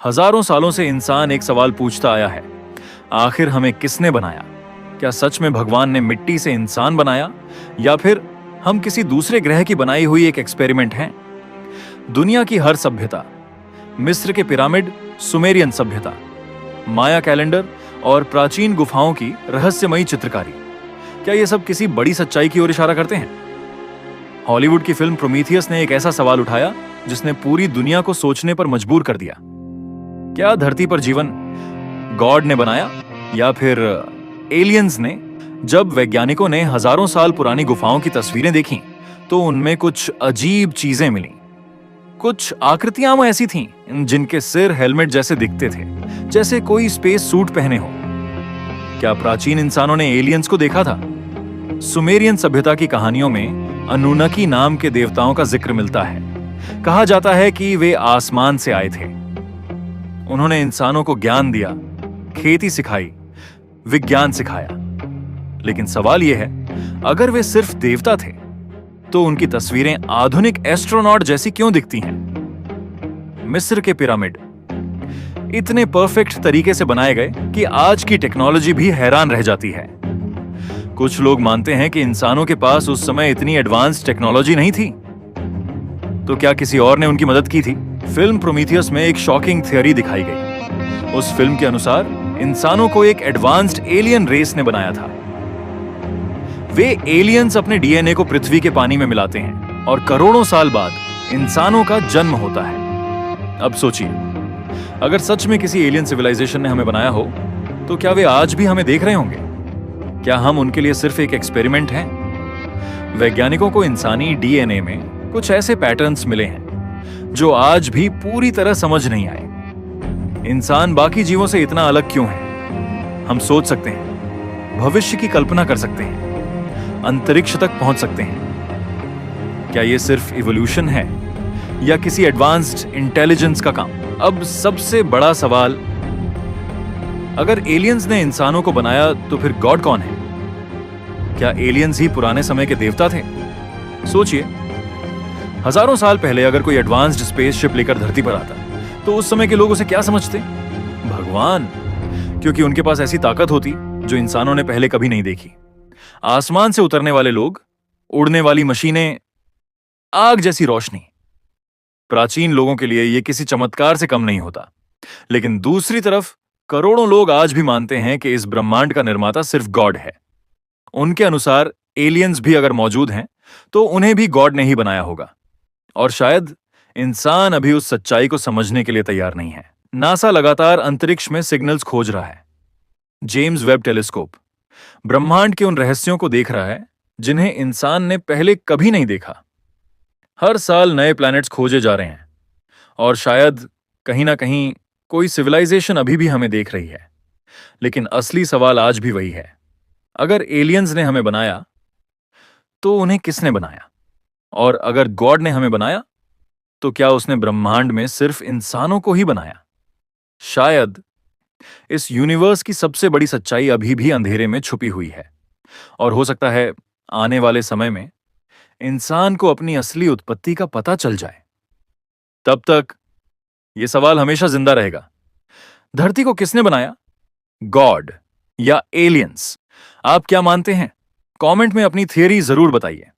हजारों सालों से इंसान एक सवाल पूछता आया है, आखिर हमें किसने बनाया? क्या सच में भगवान ने मिट्टी से इंसान बनाया, या फिर हम किसी दूसरे ग्रह की बनाई हुई एक एक्सपेरिमेंट हैं? दुनिया की हर सभ्यता, मिस्र के पिरामिड, सुमेरियन सभ्यता, माया कैलेंडर और प्राचीन गुफाओं की रहस्यमयी चित्रकारी, क्या ये सब किसी बड़ी सच्चाई की ओर इशारा करते हैं? हॉलीवुड की फिल्म प्रोमीथियस ने एक ऐसा सवाल उठाया जिसने पूरी दुनिया को सोचने पर मजबूर कर दिया। क्या धरती पर जीवन गॉड ने बनाया, या फिर एलियंस ने? जब वैज्ञानिकों ने हजारों साल पुरानी गुफाओं की तस्वीरें देखीं, तो उनमें कुछ अजीब चीजें मिलीं। कुछ आकृतियां ऐसी थीं जिनके सिर हेलमेट जैसे दिखते थे, जैसे कोई स्पेस सूट पहने हो। क्या प्राचीन इंसानों ने एलियंस को देखा था? सुमेरियन सभ्यता की कहानियों में अनुनकी नाम के देवताओं का जिक्र मिलता है। कहा जाता है कि वे आसमान से आए थे। उन्होंने इंसानों को ज्ञान दिया, खेती सिखाई, विज्ञान सिखाया। लेकिन सवाल यह है, अगर वे सिर्फ देवता थे, तो उनकी तस्वीरें आधुनिक एस्ट्रोनॉट जैसी क्यों दिखती हैं? मिस्र के पिरामिड इतने परफेक्ट तरीके से बनाए गए कि आज की टेक्नोलॉजी भी हैरान रह जाती है। कुछ लोग मानते हैं कि इंसानों के पास उस समय इतनी एडवांस टेक्नोलॉजी नहीं थी। तो क्या किसी और ने उनकी मदद की थी? फिल्म प्रोमीथियस में एक शॉकिंग थ्योरी दिखाई गई। उस फिल्म के अनुसार इंसानों को एक एडवांस्ड एलियन रेस ने बनाया था। वे एलियंस अपने डीएनए को पृथ्वी के पानी में मिलाते हैं और करोड़ों साल बाद इंसानों का जन्म होता है। अब सोचिए, अगर सच में किसी एलियन सिविलाइजेशन ने हमें बनाया हो, तो क्या वे आज भी हमें देख रहे होंगे? क्या हम उनके लिए सिर्फ एक एक्सपेरिमेंट हैं? वैज्ञानिकों को इंसानी डीएनए में कुछ ऐसे पैटर्न्स मिले हैं जो आज भी पूरी तरह समझ नहीं आए। इंसान बाकी जीवों से इतना अलग क्यों है? हम सोच सकते हैं, भविष्य की कल्पना कर सकते हैं, अंतरिक्ष तक पहुंच सकते हैं। क्या यह सिर्फ इवोल्यूशन है, या किसी एडवांस्ड इंटेलिजेंस का काम? अब सबसे बड़ा सवाल, अगर एलियंस ने इंसानों को बनाया, तो फिर गॉड कौन है? क्या एलियंस ही पुराने समय के देवता थे? सोचिए, हजारों साल पहले अगर कोई एडवांस्ड स्पेसशिप लेकर धरती पर आता, तो उस समय के लोग उसे क्या समझते? भगवान, क्योंकि उनके पास ऐसी ताकत होती जो इंसानों ने पहले कभी नहीं देखी। आसमान से उतरने वाले लोग, उड़ने वाली मशीनें, आग जैसी रोशनी। प्राचीन लोगों के लिए यह किसी चमत्कार से कम नहीं होता। लेकिन दूसरी तरफ करोड़ों लोग आज भी मानते हैं कि इस ब्रह्मांड का निर्माता सिर्फ गॉड है। उनके अनुसार एलियंस भी अगर मौजूद हैं, तो उन्हें भी गॉड ने ही बनाया होगा। और शायद इंसान अभी उस सच्चाई को समझने के लिए तैयार नहीं है। नासा लगातार अंतरिक्ष में सिग्नल्स खोज रहा है। जेम्स वेब टेलीस्कोप ब्रह्मांड के उन रहस्यों को देख रहा है जिन्हें इंसान ने पहले कभी नहीं देखा। हर साल नए प्लैनेट्स खोजे जा रहे हैं, और शायद कहीं ना कहीं कोई सिविलाइजेशन अभी भी हमें देख रही है। लेकिन असली सवाल आज भी वही है, अगर एलियंस ने हमें बनाया, तो उन्हें किसने बनाया? और अगर गॉड ने हमें बनाया, तो क्या उसने ब्रह्मांड में सिर्फ इंसानों को ही बनाया? शायद इस यूनिवर्स की सबसे बड़ी सच्चाई अभी भी अंधेरे में छुपी हुई है, और हो सकता है आने वाले समय में इंसान को अपनी असली उत्पत्ति का पता चल जाए। तब तक यह सवाल हमेशा जिंदा रहेगा, धरती को किसने बनाया, गॉड या एलियंस? आप क्या मानते हैं? कमेंट में अपनी थियरी जरूर बताइए।